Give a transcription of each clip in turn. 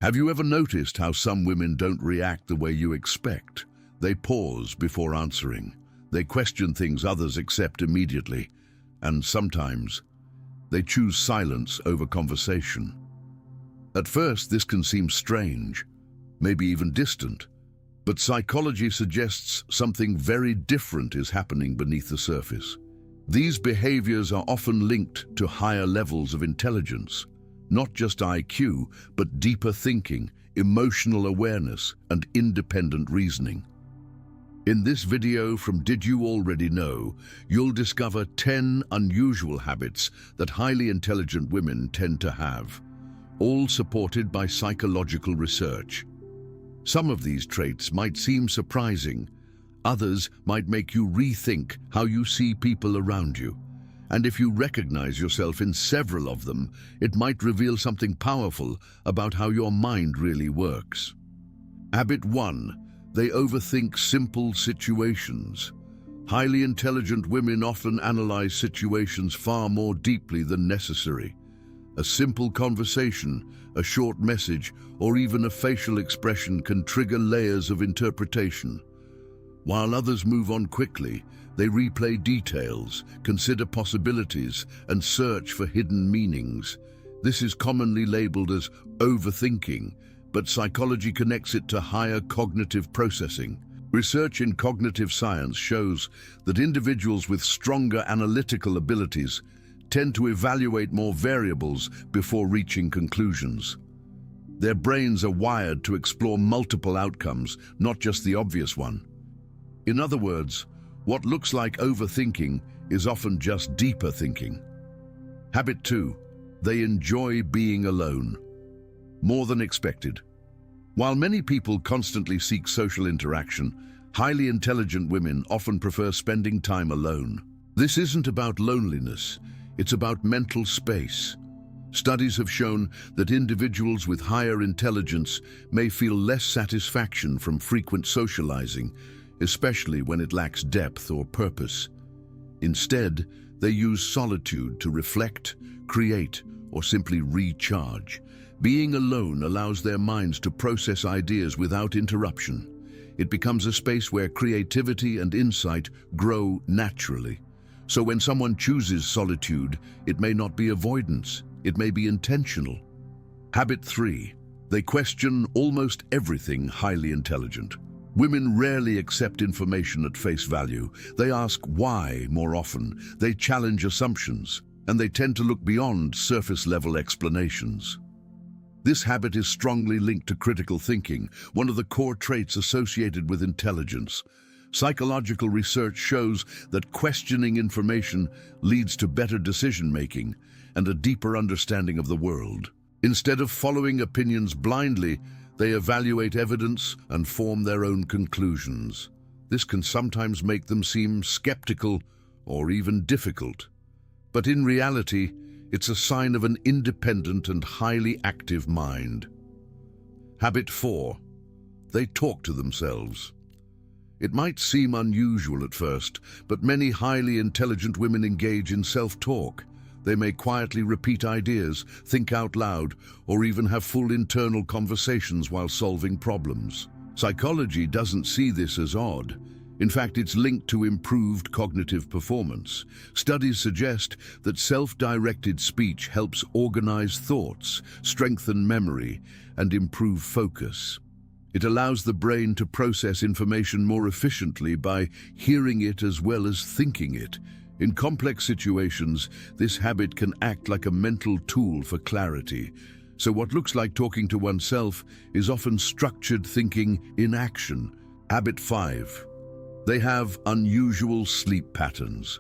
Have you ever noticed how some women don't react the way you expect? They pause before answering. They question things others accept immediately. And sometimes, they choose silence over conversation. At first, this can seem strange, maybe even distant. But psychology suggests something very different is happening beneath the surface. These behaviors are often linked to higher levels of intelligence. Not just IQ, but deeper thinking, emotional awareness, and independent reasoning. In this video from Did You Already Know, you'll discover 10 unusual habits that highly intelligent women tend to have, all supported by psychological research. Some of these traits might seem surprising, others might make you rethink how you see people around you. And if you recognize yourself in several of them, it might reveal something powerful about how your mind really works. Habit 1. They overthink simple situations. Highly intelligent women often analyze situations far more deeply than necessary. A simple conversation, a short message, or even a facial expression can trigger layers of interpretation. While others move on quickly, they replay details, consider possibilities, and search for hidden meanings. This is commonly labeled as overthinking, but psychology connects it to higher cognitive processing. Research in cognitive science shows that individuals with stronger analytical abilities tend to evaluate more variables before reaching conclusions. Their brains are wired to explore multiple outcomes, not just the obvious one. In other words, what looks like overthinking is often just deeper thinking. Habit 2. They enjoy being alone. More than expected. While many people constantly seek social interaction, highly intelligent women often prefer spending time alone. This isn't about loneliness, it's about mental space. Studies have shown that individuals with higher intelligence may feel less satisfaction from frequent socializing, especially when it lacks depth or purpose. Instead, they use solitude to reflect, create, or simply recharge. Being alone allows their minds to process ideas without interruption. It becomes a space where creativity and insight grow naturally. So when someone chooses solitude, it may not be avoidance, it may be intentional. Habit 3. They question almost everything highly intelligent. Women rarely accept information at face value. They ask why more often. They challenge assumptions, and they tend to look beyond surface-level explanations. This habit is strongly linked to critical thinking, one of the core traits associated with intelligence. Psychological research shows that questioning information leads to better decision-making and a deeper understanding of the world. Instead of following opinions blindly, they evaluate evidence and form their own conclusions. This can sometimes make them seem skeptical or even difficult. But in reality, it's a sign of an independent and highly active mind. Habit 4. They talk to themselves. It might seem unusual at first, but many highly intelligent women engage in self-talk. They may quietly repeat ideas, think out loud, or even have full internal conversations while solving problems. Psychology doesn't see this as odd. In fact, it's linked to improved cognitive performance. Studies suggest that self-directed speech helps organize thoughts, strengthen memory, and improve focus. It allows the brain to process information more efficiently by hearing it as well as thinking it. In complex situations, this habit can act like a mental tool for clarity. So what looks like talking to oneself is often structured thinking in action. Habit 5. They have unusual sleep patterns.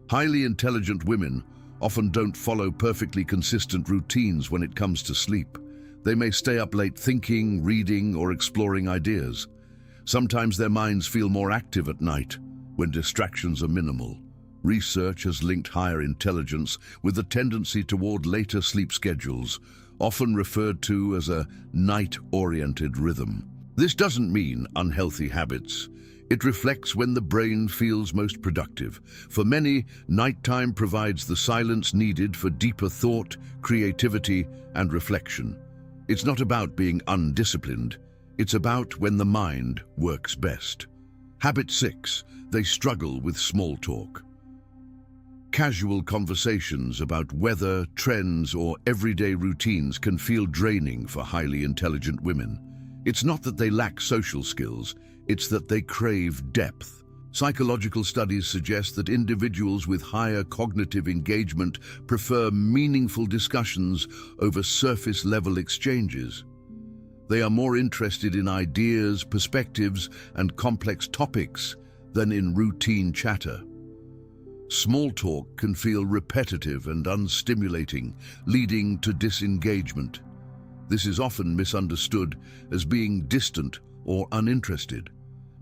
Highly intelligent women often don't follow perfectly consistent routines when it comes to sleep. They may stay up late thinking, reading, or exploring ideas. Sometimes their minds feel more active at night when distractions are minimal. Research has linked higher intelligence with a tendency toward later sleep schedules, often referred to as a night-oriented rhythm. This doesn't mean unhealthy habits. It reflects when the brain feels most productive. For many, nighttime provides the silence needed for deeper thought, creativity, and reflection. It's not about being undisciplined, it's about when the mind works best. Habit 6. They struggle with small talk. Casual conversations about weather, trends, or everyday routines can feel draining for highly intelligent women. It's not that they lack social skills, it's that they crave depth. Psychological studies suggest that individuals with higher cognitive engagement prefer meaningful discussions over surface-level exchanges. They are more interested in ideas, perspectives, and complex topics than in routine chatter. Small talk can feel repetitive and unstimulating, leading to disengagement. This is often misunderstood as being distant or uninterested,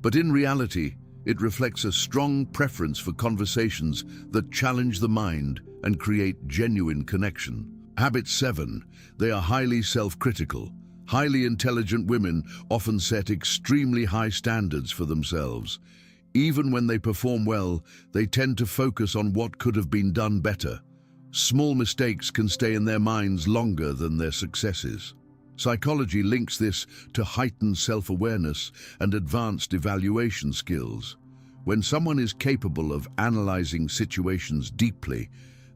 but in reality, it reflects a strong preference for conversations that challenge the mind and create genuine connection. Habit 7. They are highly self-critical. Highly intelligent women often set extremely high standards for themselves. Even when they perform well, they tend to focus on what could have been done better. Small mistakes can stay in their minds longer than their successes. Psychology links this to heightened self-awareness and advanced evaluation skills. When someone is capable of analyzing situations deeply,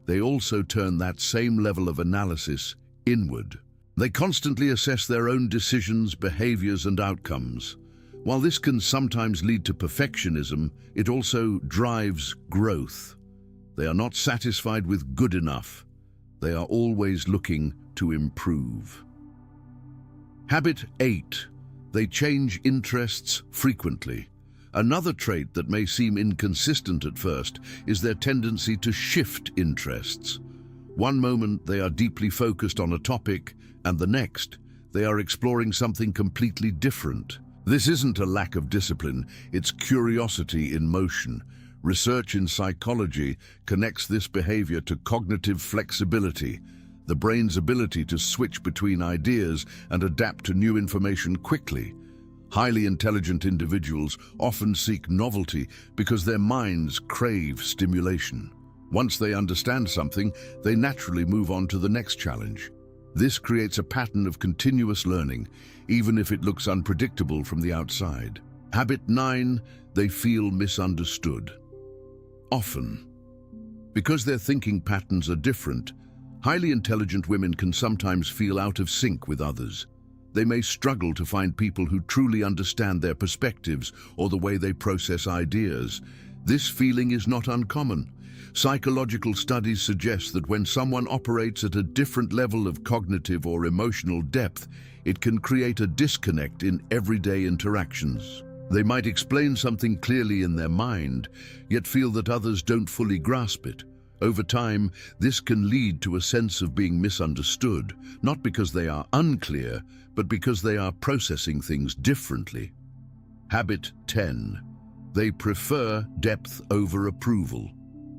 they also turn that same level of analysis inward. They constantly assess their own decisions, behaviors, and outcomes. While this can sometimes lead to perfectionism, it also drives growth. They are not satisfied with good enough. They are always looking to improve. Habit 8. They change interests frequently. Another trait that may seem inconsistent at first is their tendency to shift interests. One moment they are deeply focused on a topic, and the next, they are exploring something completely different. This isn't a lack of discipline, it's curiosity in motion. Research in psychology connects this behavior to cognitive flexibility, the brain's ability to switch between ideas and adapt to new information quickly. Highly intelligent individuals often seek novelty because their minds crave stimulation. Once they understand something, they naturally move on to the next challenge. This creates a pattern of continuous learning, even if it looks unpredictable from the outside. Habit 9. They feel misunderstood. Often. Because their thinking patterns are different, highly intelligent women can sometimes feel out of sync with others. They may struggle to find people who truly understand their perspectives or the way they process ideas. This feeling is not uncommon. Psychological studies suggest that when someone operates at a different level of cognitive or emotional depth, it can create a disconnect in everyday interactions. They might explain something clearly in their mind, yet feel that others don't fully grasp it. Over time, this can lead to a sense of being misunderstood, not because they are unclear, but because they are processing things differently. Habit 10. They prefer depth over approval.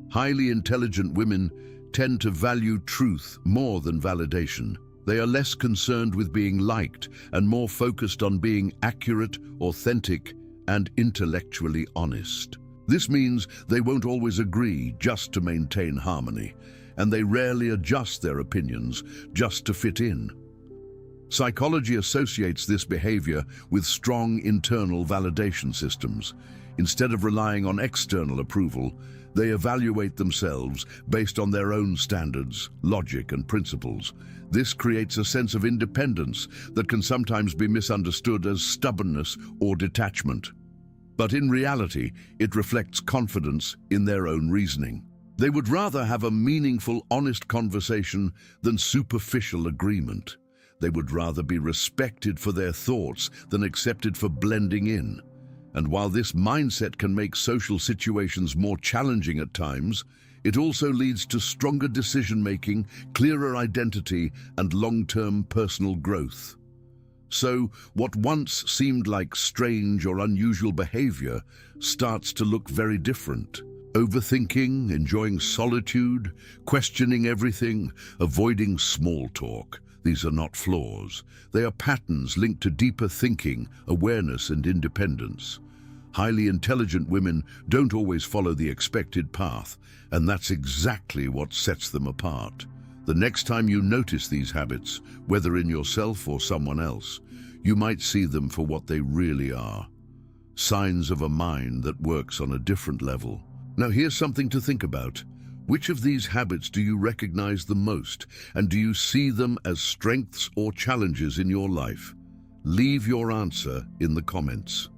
Highly intelligent women tend to value truth more than validation. They are less concerned with being liked and more focused on being accurate, authentic, and intellectually honest. This means they won't always agree just to maintain harmony, and they rarely adjust their opinions just to fit in. Psychology associates this behavior with strong internal validation systems. Instead of relying on external approval, they evaluate themselves based on their own standards, logic, and principles. This creates a sense of independence that can sometimes be misunderstood as stubbornness or detachment. But in reality, it reflects confidence in their own reasoning. They would rather have a meaningful, honest conversation than superficial agreement. They would rather be respected for their thoughts than accepted for blending in. And while this mindset can make social situations more challenging at times, it also leads to stronger decision-making, clearer identity, and long-term personal growth. So, what once seemed like strange or unusual behavior starts to look very different. Overthinking, enjoying solitude, questioning everything, avoiding small talk. These are not flaws. They are patterns linked to deeper thinking, awareness, and independence. Highly intelligent women don't always follow the expected path, and that's exactly what sets them apart. The next time you notice these habits, whether in yourself or someone else, you might see them for what they really are. Signs of a mind that works on a different level. Now here's something to think about. Which of these habits do you recognize the most, and do you see them as strengths or challenges in your life? Leave your answer in the comments.